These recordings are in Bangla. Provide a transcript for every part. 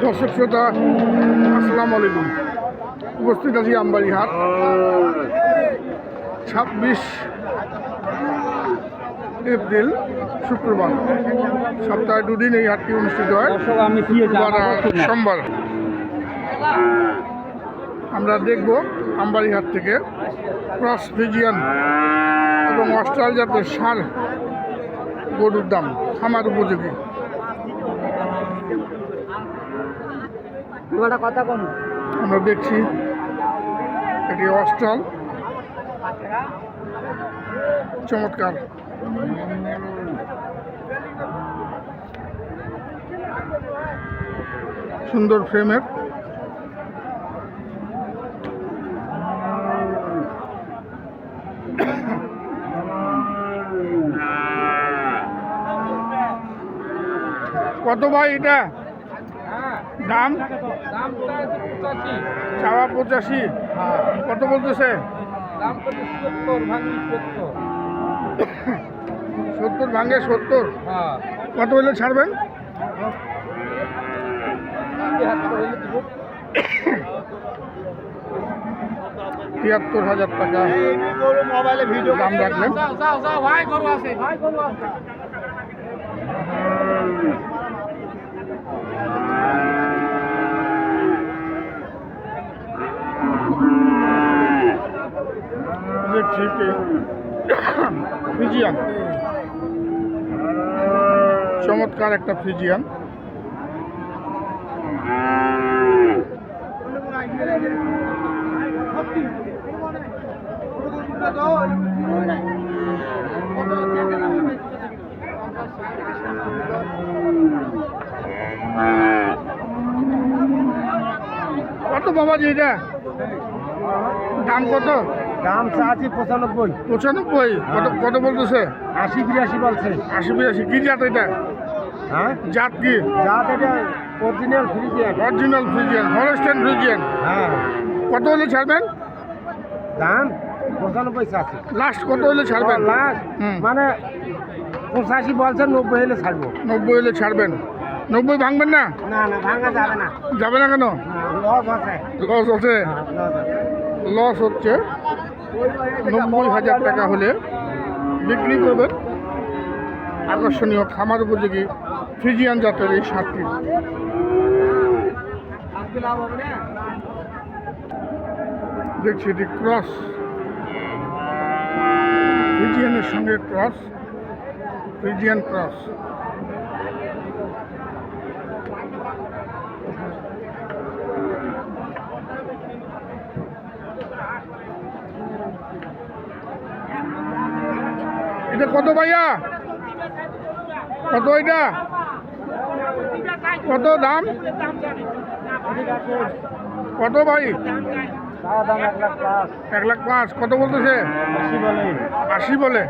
দর্শক শ্রোতা আসসালামু আলাইকুম। উপস্থিত আছি আমবাড়ি হাট। 26 এপ্রিল শুক্রবার, সপ্তাহে দুদিন এই হাটটি অনুষ্ঠিত হয়, শুক্রবার আর সোমবার। আমরা দেখব আমবাড়ি হাট থেকে ক্রস ফ্রিজিয়ান এবং অস্ট্রাল জাতের ষাঁড় গরুর দাম খামার উপযোগী। আমরা দেখছি এটি অস্ট্রাল, চমৎকার। সুন্দর ফ্রেমের, কত ভাই এটা দাম? চাওয়া 85, কত বলতেছে? 70 ভাঙে 70, কত হলে ছাড়বেন? 73,000 টাকা দাম রাখলেন। ফ্রিজিয়ান, চমৎকার একটা ফ্রিজিয়ান। কত বাবাজি এটা দাম? কত দাম চাচ্ছি 95। 95? কত বলতেছে? 80-82 বলছে। 80-82 কি জাত এটা? হ্যাঁ, জাত কি? জাত এটা original Friesian. Original Friesian, Holstein Friesian. হ্যাঁ, কত হলে ছাড়বেন? দাম 95 চাচ্ছি। লাস্ট কত হলে ছাড়বেন? লাস্ট মানে 85 বলছে, 90 হলে ছাড়বো। 90 হলে ছাড়বেন? 90 ভাঙবেন না? না না, ভাঙা যাবে না। যাবে না কেন? লস আছে। লস আছে? লস হচ্ছে। 90,000 টাকা হলে বিক্রি করবেন। আকর্ষণীয় খামার উপযোগী ফ্রিজিয়ান জাতের এই ষাঁড়টি। দেখছি এটি ক্রস, ফ্রিজিয়ানের সঙ্গে ক্রস, ফ্রিজিয়ান ক্রস। এটা কত ভাইয়া? কত এটা? কত দাম? কত ভাই? 1,05,000। কত বলতেছে? 80 বলে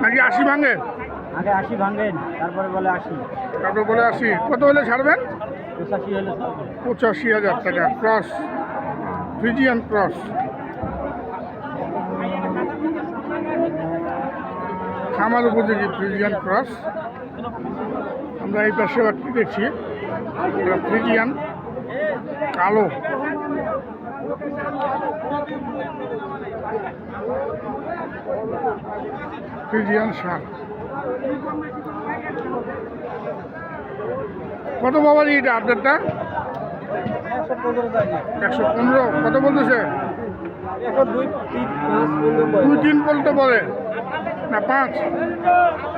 নাকি 80 ভাঙে? আগে 80 ভাঙেন, তারপরে বলে 80। তারপরে বলে 80। কত হলে ছাড়বেন? 85 হলে 85,000 টাকা ক্রস, ফ্রিজিয়ান ক্রস। খামার উপযোগী ফ্রিজিয়ান ক্রস। আমরা এই পাশে একটি দেখছি, ফ্রিজিয়ান কালো। ফ্রিজিয়ান ষাঁড়। কত বাবাজি এটা আপনারটা? 115। কত বলতেছে? 2-3 বলতে বলে না 5?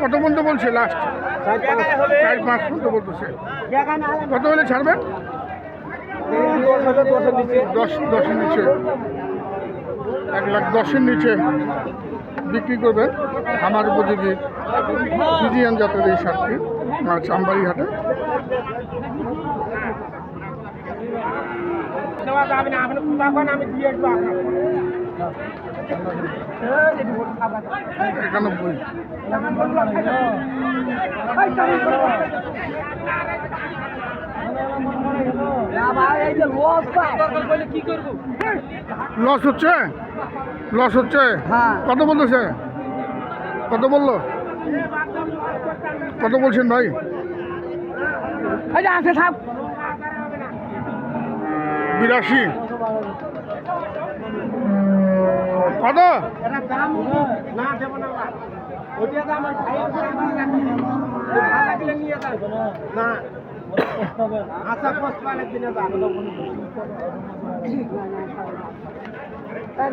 কত পর্যন্ত বলছে লাস্ট? 4-5 পর্যন্ত বলতেছে। কত হলে ছাড়বেন? 10-10-এর নিচে, 1,10,000-এর নিচে বিক্রি করবেন। আমার উপযোগী ফ্রিজিয়ান জাতের এই ষাঁড়টি আমবাড়ি হাটে। একানব্বই। লস হচ্ছে, লস হচ্ছে। কত বলতেছে? কত বললো? কত বলছেন ভাই? 82 কত? এটা দাম না দেব না বাবা। ওইটা দাম আমার ভাইয়ের কাছে ভাড়া দিলে নিয়ে যাবে না। আচ্ছা পোস্ট পালে দিনে যাবে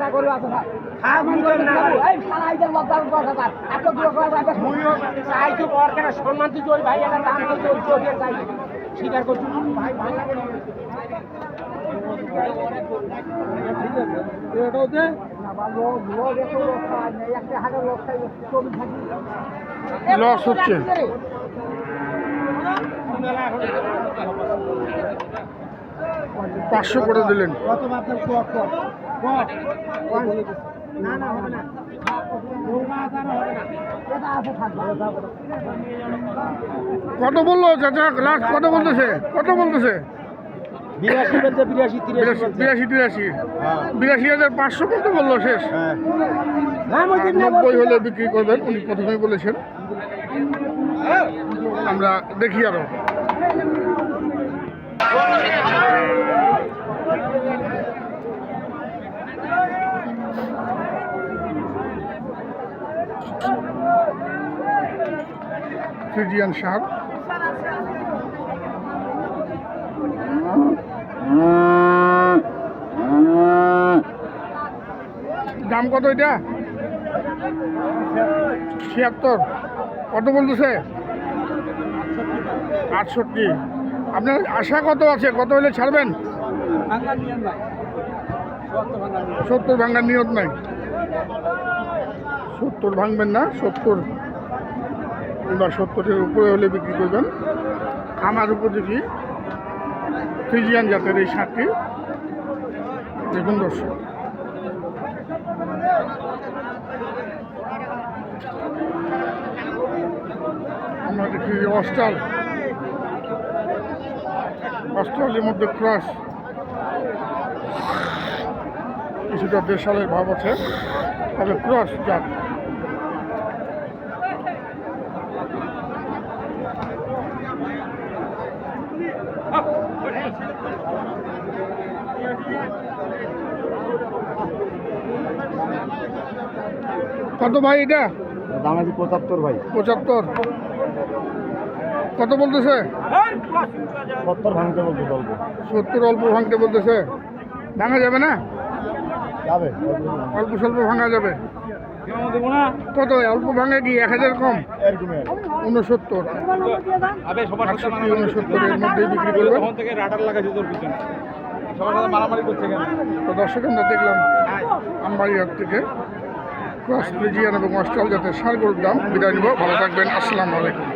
না করো আচ্ছা হ্যাঁ মুই না এই সারাইদের লজ্জা কথা এত দূর করে মুইও চাইছো বরকার সম্মান দিতে ওই ভাই এটা দাম তো চলছে চাই স্বীকার করছি ভাই ভালো লাগে ঠিক আছে এটাও দে লস হচ্ছে। পাঁচশো করে দিলেন। কত বললো চাচা? লাস্ট কত বলতেছে? কত বলতেছে? 82,000 কত বললো শেষ? 90 হলে বিক্রি করবেন উনি প্রথমেই বলেছেন। আমরা দেখি আরো। ফ্রিজিয়ান সার দাম কত এটা? 76 কত বলতেছে? 68 আপনার আশা কত আছে? কত হলে ছাড়বেন? 70 ভাঙার নিয়ত নাই। 70 ভাঙবেন না, 70 কিংবা 70-এর উপরে হলে বিক্রি করবেন। খামার উপযোগী ফ্রিজিয়ান জাতের এই সারটি দেখুন দর্শক। আমরা দেখি অস্ট্রালের মধ্যে ক্রস, কিছুটা দেশালের ভাব আছে, তবে ক্রস জাত। কত ভাই এটা? দাম আছে 75 ভাই। 75 কত বলতেছে? 70 ভাঙতে বলতে বলবো। 70 অল্প ভাঙতে বলতেছে। ভাঙা যাবে না? যাবে অল্প স্বল্প ভাঙা যাবে। কত অল্প ভাঙে কি 1000 কম? 69 69 মধ্যেই বিক্রি করবেন। তো দর্শক আমরা দেখলাম আমবাড়িহাট থেকে ক্রস ফ্রিজিয়ান এবং অস্ট্রাল জাতের ষাঁড় গরুর দাম। বিদায় নিব, ভালো থাকবেন, আসসালামু আলাইকুম।